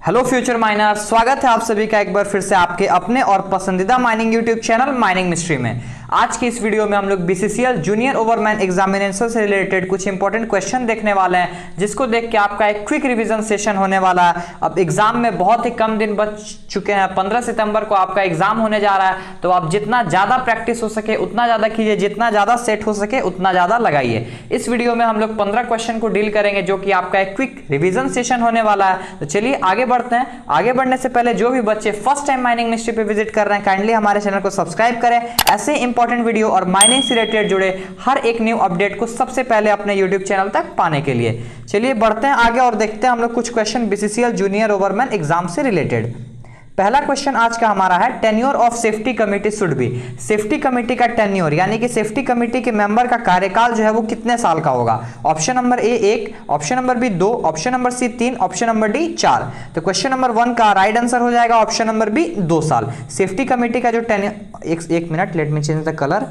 Hello future minor, स्वागत है आप सभी का एक बार फिर से आपके अपने और पसंदीदा mining YouTube channel mining mystery में। आज की इस वीडियो में हम लोग बीसीसीएल जूनियर ओवरमैन एग्जामिनेशन से रिलेटेड कुछ इंपॉर्टेंट क्वेश्चन देखने वाले हैं, जिसको देख के आपका एक क्विक रिवीजन सेशन होने वाला है। अब एग्जाम में बहुत ही कम दिन बच चुके हैं, 15 सितंबर को आपका एग्जाम होने जा रहा है, तो आप जितना ज्यादा प्रैक्टिस हो सके उतना ज्यादा कीजिए, जितना ज्यादा सेट हो सके उतना ज्यादा लगाइए। इस वीडियो में हम लोग 15 क्वेश्चन को डील करेंगे, जो कि आपका एक क्विक रिवीजन सेशन होने वाला है। तो चलिए आगे बढ़ते हैं। आगे बढ़ने से पहले जो भी बच्चे फर्स्ट टाइम माइनिंग मिस्ट्री पे विजिट कर रहे हैं, काइंडली हमारे चैनल को सब्सक्राइब करें। ऐसे इंपॉर्टेंट वीडियो और माइनिंग से रिलेटेड जुड़े हर एक न्यू अपडेट को सबसे पहले अपने यूट्यूब चैनल तक पाने के लिए। चलिए बढ़ते हैं आगे और देखते हैं हम लोग कुछ क्वेश्चन बीसीसीएल जूनियर ओवरमैन एग्जाम से रिलेटेड। पहला क्वेश्चन आज का हमारा है, tenure of safety committee should be. Safety committee का टेन्योर यानी कि सेफ्टी कमेटी के मेंबर का कार्यकाल जो है वो कितने साल का होगा। Option number A 1, option number B 2, option number C 3, option number D 4। तो क्वेश्चन नंबर 1 का राइट आंसर हो जाएगा ऑप्शन नंबर बी 2 साल। सेफ्टी कमेटी का जो टेन्योर, एक minute, let me change the colour.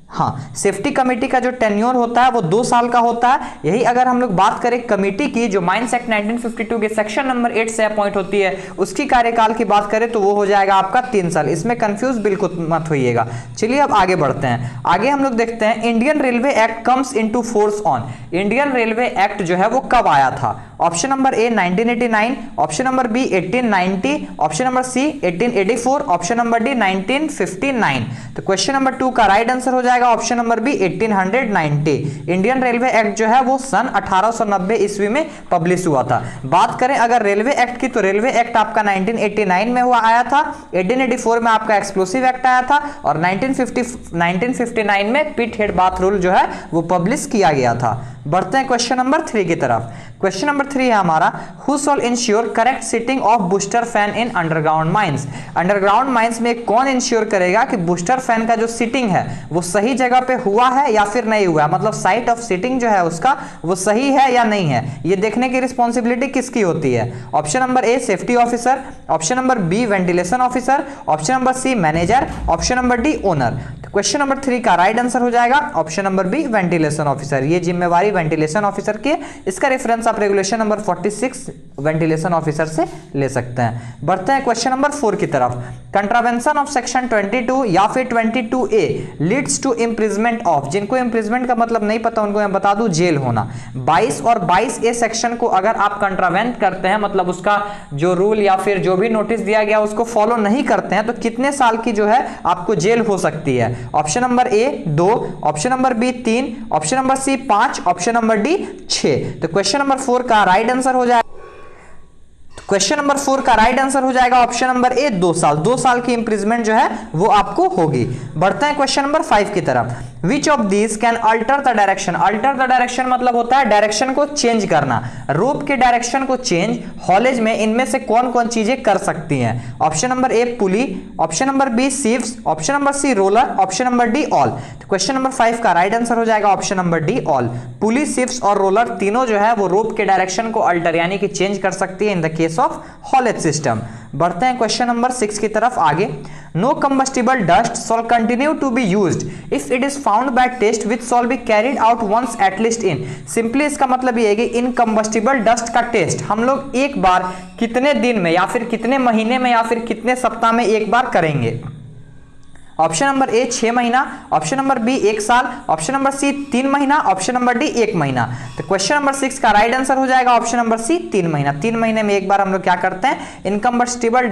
हाँ, सेफ्टी कमेटी का जो टेन्योर होता है वो 2 साल का होता है। यही अगर हम लोग बात करें कमेटी की, जो माइंस एक्ट 1952 के सेक्शन नंबर 8 से अपॉइंट होती है, उसकी कार्यकाल की बात करें तो वो हो जाएगा आपका 3 साल। इसमें कंफ्यूज बिल्कुल मत होइएगा। चलिए अब आगे बढ़ते हैं। आगे हम लोग देखते हैं, Indian railway act comes into force on. Indian railway act जो है वो कब आया था। Option number A 1989, option number B 1890, option number C 1884, option number D 1959। तो क्वेश्चन नंबर 2 का राइट आंसर हो जाएगा option number B 1890। Indian railway act जो है वो सन 1890 ईस्वी में पब्लिश हुआ था। बात करें अगर रेलवे एक्ट की, तो रेलवे एक्ट आपका 1989 में हुआ आया था, 1884 में आपका एक्सप्लोसिव एक्ट आया था, और 1959 में पिट हेड बाथ रूल जो है वो पब्लिश किया गया था। बढ़ते हैं क्वेश्चन नंबर 3 की तरफ। क्वेश्चन नंबर 3 है हमारा, who shawl ensure correct sitting of booster fan in underground mines. Underground mines में कौन इंश्योर करेगा कि बूस्टर फैन का जो सिटिंग है वो सही जगह पे हुआ है या फिर नहीं हुआ है, मतलब साइट ऑफ सिटिंग जो है उसका वो सही है या नहीं है, ये देखने की रिस्पॉन्सिबिलिटी किसकी होती है। Option number A safety officer, option number B ventilation officer, option number C manager, option number D owner. Question number 3 का राइट आंसर हो जाएगा option number B ventilation officer. ये जिम्मेवारी वेंटिलेशन ऑफिसर की है। इसका रेफरेंस आप रेगुलेशन नंबर 46 वेंटिलेशन ऑफिसर से ले सकते हैं। बढ़ते हैं क्वेश्चन नंबर 4 की तरफ। कंट्रावेंशन ऑफ सेक्शन 22 या फिर 22A leads to imprisonment of. जिनको इम्प्रिजमेंट का मतलब नहीं पता उनको मैं बता दूं, जेल होना। 22 और 22A सेक्शन को अगर आप कंट्रावेंट करते हैं, मतलब उसका जो रूल या फिर जो भी नोटिस दिया गया उसको फॉलो नहीं करते हैं, तो कितने साल की जो है आपको जेल हो सकती है। Option number A 2, option number B 3, option number C 5, option number D 6। तो क्वेश्चन नंबर 4 का राइट आंसर हो जाएगा, क्वेश्चन नंबर 4 का राइट आंसर हो जाएगा ऑप्शन नंबर ए 2 साल। 2 साल की इंप्रिजमेंट जो है वो आपको होगी। बढ़ते हैं क्वेश्चन नंबर 5 की तरफ। Which of these can alter the direction. Alter the direction मतलब होता है डायरेक्शन को चेंज करना, रोप के डायरेक्शन को चेंज हॉलेज में इनमें से कौन कौन चीजें कर सकती हैं। Option number A pulley, option number B sheaves, option number C roller, option number D all. तो क्वेश्चन नंबर 5 का राइट आंसर हो जाएगा option number D all. Pulley, sheaves और रोलर तीनों जो है वो रोप के डायरेक्शन को अल्टर यानी कि चेंज कर सकती है in the case of haulage system. बढ़ते हैं क्वेश्चन नंबर 6 की तरफ आगे। No combustible dust shall continue to be used if it is found by test which shall be carried out once at least in. Simply इसका मतलब ये है कि इनकम्बस्टिबल डस्ट का टेस्ट हम लोग एक बार कितने दिन में या फिर कितने महीने में या फिर कितने सप्ताह में एक बार करेंगे। ऑप्शन नंबर ए 6 महीना, ऑप्शन नंबर बी 1 साल, ऑप्शन नंबर सी 3 महीना, ऑप्शन नंबर डी 1 महीना। तो क्वेश्चन नंबर 6 का राइट आंसर हो जाएगा ऑप्शन नंबर सी 3 महीना। 3 महीने में एक बार हम लोग क्या करते हैं, इनकम्बस्टिबल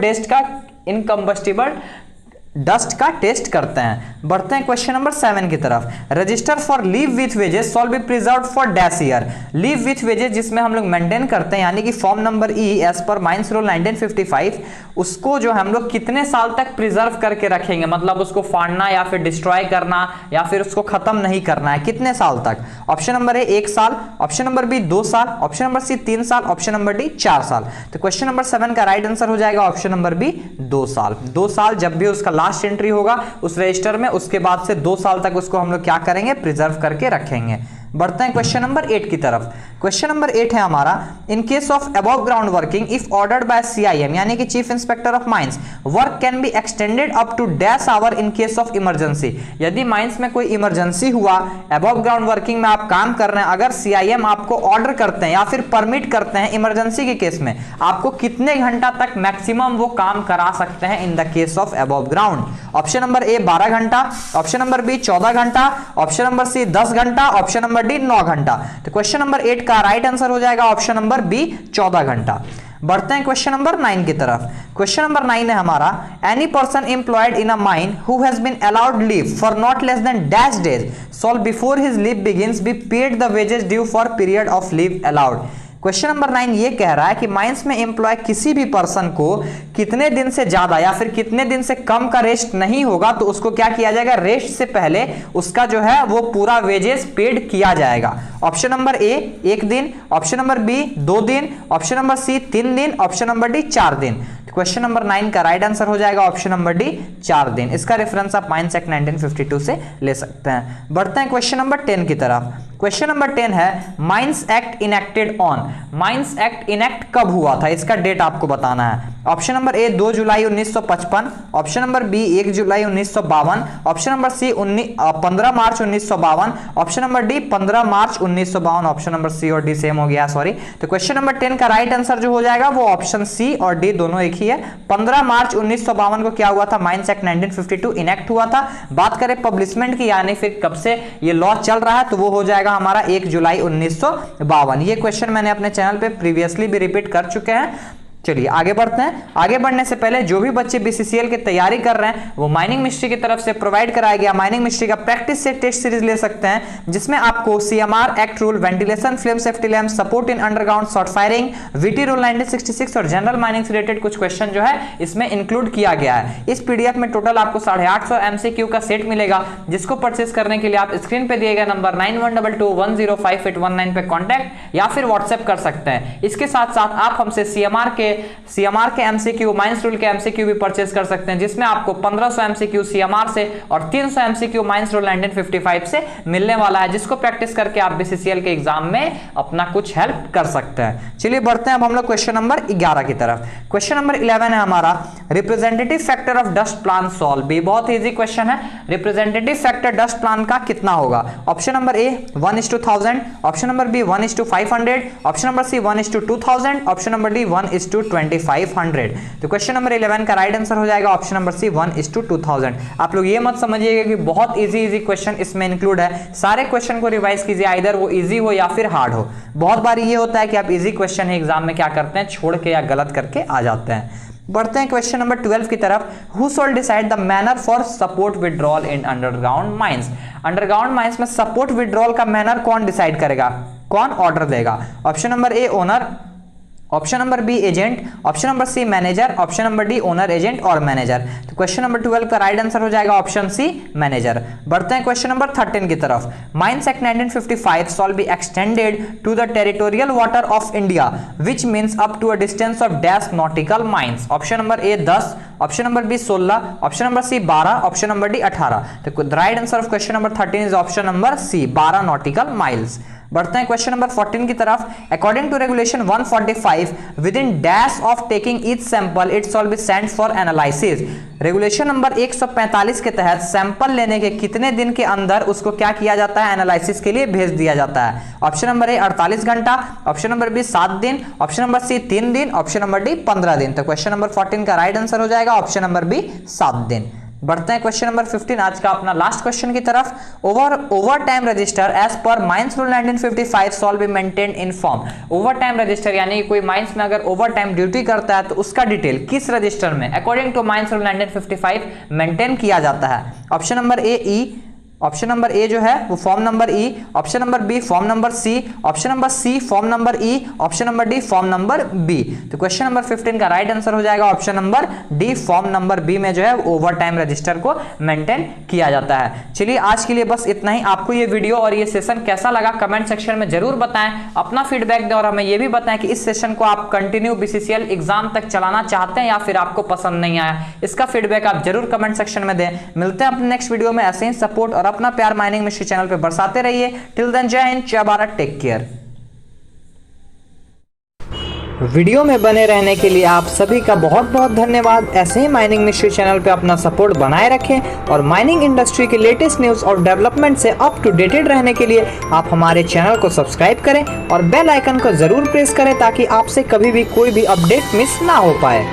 डस्ट का टेस्ट करते हैं। बढ़ते हैं क्वेश्चन नंबर 7 की तरफ। Register for leave with wages shall be preserved for dash year. Leave with wages जिसमें हम लोग मेंटेन करते हैं यानी कि form number E as per mines rule 1955, उसको जो हम लोग कितने साल तक प्रिजर्व करके रखेंगे, मतलब उसको फाड़ना या फिर डिस्ट्रॉय करना या फिर उसको खत्म नहीं करना है, कितने साल तक। ऑप्शन नंबर ए 1 साल, ऑप्शन नंबर बी 2 साल, ऑप्शन नंबर सी 3 साल, ऑप्शन नंबर डी 4 साल। तो क्वेश्चन नंबर 7 का राइट आंसर हो जाएगा ऑप्शन नंबर बी 2 साल। 2 साल जब भी उसका लास्ट एंट्री होगा उस रजिस्टर में, उसके बाद से 2 साल तक उसको हम लोग क्या करेंगे, प्रिजर्व करके रखेंगे। बढ़ते हैं क्वेश्चन नंबर 8 की तरफ। क्वेश्चन नंबर 8 है हमारा, in case of above ground working if ordered by CIM यानी कि chief inspector of mines, work can be extended up to dash hour in case of emergency. यदि माइंस में कोई emergency हुआ, अबव ग्राउंड वर्किंग में आप काम कर रहे हैं, अगर सीआईएम आपको ऑर्डर करते हैं या फिर परमिट करते हैं इमरजेंसी के केस में, आपको कितने घंटा तक मैक्सिमम वो काम करा सकते हैं इन the case of above ground. Option number ए 12 घंटा, ऑप्शन नंबर बी 14 घंटा, ऑप्शन नंबर सी 10 घंटा, ऑप्शन नंबर डी 9 घंटा। तो क्वेश्चन नंबर 8 का राइट आंसर हो जाएगा ऑप्शन नंबर बी 14 घंटा। बढ़ते हैं क्वेश्चन नंबर 9 की तरफ। क्वेश्चन नंबर 9 है हमारा, any person employed in a mine who has been allowed leave for not less than dash days shall before his leave begins be paid the wages due for period of leave allowed. Question number 9 ये कह रहा है कि mines में employ किसी भी person को कितने दिन से ज्यादा या फिर कितने दिन से कम का रेस्ट नहीं होगा तो उसको क्या किया जाएगा, रेस्ट से पहले उसका जो है वो पूरा वेजेस पेड किया जाएगा। ऑप्शन नंबर ए 1 दिन, ऑप्शन नंबर बी 2 दिन, ऑप्शन नंबर सी 3 दिन, ऑप्शन नंबर डी 4 दिन। क्वेश्चन नंबर 9 का राइट आंसर हो जाएगा ऑप्शन नंबर डी 4 दिन। इसका रेफरेंस आप माइंस एक्ट 1952 से ले सकते हैं। बढ़ते हैं क्वेश्चन नंबर 10 की तरफ। क्वेश्चन नंबर 10 है, mines act enacted on. Mines act enact कब हुआ था, इसका डेट आपको बताना है। ऑप्शन नंबर ए 2 जुलाई 1955, ऑप्शन नंबर बी 1 जुलाई 1952, ऑप्शन नंबर सी 15 मार्च 1952, ऑप्शन नंबर डी 15 मार्च 1952। ऑप्शन नंबर सी और डी सेम हो गया, सॉरी। तो क्वेश्चन नंबर 10 का राइट आंसर जो हो जाएगा वो ऑप्शन सी और डी दोनों एक ही है। 15 मार्च 1952 को क्या हुआ था, माइंस एक्ट 1952 इनेक्ट हुआ था। बात करें पब्लिशमेंट की यानी फिर कब से ये लॉ चल रहा है, तो वो हो जाएगा हमारा 1 जुलाई 1952। ये क्वेश्चन मैंने अपने चैनल पे प्रीवियसली भी रिपीट कर चुके हैं। चलिए आगे बढ़ते हैं। आगे बढ़ने से पहले जो भी बच्चे बीसीसीएल की तैयारी कर रहे हैं वो माइनिंग मिस्ट्री की तरफ से प्रोवाइड कराया गया माइनिंग मिस्ट्री का प्रैक्टिस से टेस्ट सीरीज ले सकते हैं, जिसमें आपको CMR act rule, ventilation, flame safety lamp, support in underground short firing, VT rule 1966 और जनरल माइनिंग से रिलेटेड कुछ क्वेश्चन जो है इसमें इंक्लूड किया गया है। इस पीडीएफ में टोटल आपको 850 एमसीक्यू का सेट मिलेगा, जिसको परचेस करने के लिए आप स्क्रीन पे दिए गए नंबर 9122105819 पे कॉन्टैक्ट या फिर व्हाट्सएप कर सकते हैं। इसके साथ साथ आप हमसे सीएमआर के एमसीक्यू, माइंस रूल के एमसीक्यू भी परचेस कर सकते हैं, जिसमें आपको 1500 एमसीक्यू सीएमआर से और 300 एमसीक्यू माइंस रूल 1955 से मिलने वाला है, जिसको प्रैक्टिस करके आप बीसीसीएल के एग्जाम में अपना कुछ हेल्प कर सकते हैं। चलिए बढ़ते हैं अब हम लोग क्वेश्चन नंबर 11 की तरफ। क्वेश्चन नंबर 11 है हमारा, representative factor of dust plan solve. भी बहुत इजी क्वेश्चन है। रिप्रेजेंटेटिव फैक्टर डस्ट प्लान का कितना होगा? Option number A 1:1000, option number B 1:500, option number C 1:2000, option number D 1:2500। तो क्वेश्चन नंबर 11 का राइट आंसर हो जाएगा ऑप्शन नंबर सी 1:2000। आप लोग ये मत समझिएगा कि बहुत इजी क्वेश्चन इसमें इंक्लूड है। सारे क्वेश्चन को रिवाइज कीजिए, आइदर वो इजी हो या फिर हार्ड हो। बहुत बार ये होता है कि आप इजी क्वेश्चन एग्जाम में क्या करते हैं, छोड़ के या गलत करके आ जाते हैं। बढ़ते हैं क्वेश्चन नंबर 12 की तरफ। Who shall decide the manner for support withdrawal in underground mines. Underground mines में सपोर्ट विड्रॉल का मैनर कौन डिसाइड करेगा, कौन ऑर्डर देगा? Option number A owner, option number B agent, option number C manager, option number D owner, agent और manager. तो question number 12 का right answer हो जाएगा ऑप्शन सी मैनेजर। बढ़ते हैं क्वेश्चन नंबर 13 की तरफ। Mines act 1955 shall be extended to the territorial water of India which means up to a distance of dash nautical miles. Option number A 10, option number B 16, option number C 12, option number D 18। तो right answer of question number 13 is option number C 12 nautical miles. बढ़ते हैं question number 14 की तरफ। According to regulation 145 within dash of taking each sample it shall be sent for analysis. Regulation number 145 के तहत sample लेने के कितने दिन के अंदर उसको क्या किया जाता है, एनालिसिस के लिए भेज दिया जाता है? ऑप्शन नंबर ए 48 घंटा, ऑप्शन नंबर बी 7 दिन, ऑप्शन नंबर सी 3 दिन, ऑप्शन नंबर डी 15 दिन। तो क्वेश्चन नंबर 14 का राइट आंसर हो जाएगा ऑप्शन नंबर बी 7 दिन। बढ़ते हैं क्वेश्चन नंबर 15 आज का अपना लास्ट क्वेश्चन की तरफ। Overtime register as per mines rule 1955 shall be maintained in form. Overtime register यानी कोई माइंस में अगर ओवर टाइम ड्यूटी करता है तो उसका डिटेल किस रजिस्टर में according to mines rule 1955 maintain किया जाता है? Option number A E, option number A जो है वो form number E, option number B form number C, option number C form number E, option number D form number B. तो question number 15 का right answer हो जाएगा option number D form number B में जो है overtime register को maintain किया जाता है। चलिए आज के लिए बस इतना ही। आपको ये वीडियो और ये सेशन कैसा लगा कमेंट सेक्शन में जरूर बताएं, अपना फीडबैक दें और हमें ये भी बताएं कि इस सेशन को आप कंटिन्यू बीसीसीएल एग्जाम तक चलाना चाहते हैं या फिर आपको पसंद नहीं आया। इसका फीडबैक आप जरूर कमेंट सेक्शन में दें। मिलते हैं अपने नेक्स्ट वीडियो में ऐसे ही सपोर्ट और अपना प्यार माइनिंग मिस्ट्री चैनल पे बरसाते रहिए। टिल देन जय हिंद, जय भारत, टेक केयर। वीडियो में बने रहने के लिए आप सभी का बहुत बहुत धन्यवाद। ऐसे ही माइनिंग मिस्ट्री चैनल पे अपना सपोर्ट बनाए रखें और माइनिंग इंडस्ट्री के लेटेस्ट न्यूज़ और डेवलपमेंट से अप टू डेटेड रहने के लिए आप हमारे चैनल को सब्सक्राइब करें और बेल आइकन को जरूर प्रेस करें ताकि आपसे कभी भी कोई भी अपडेट मिस ना हो पाए।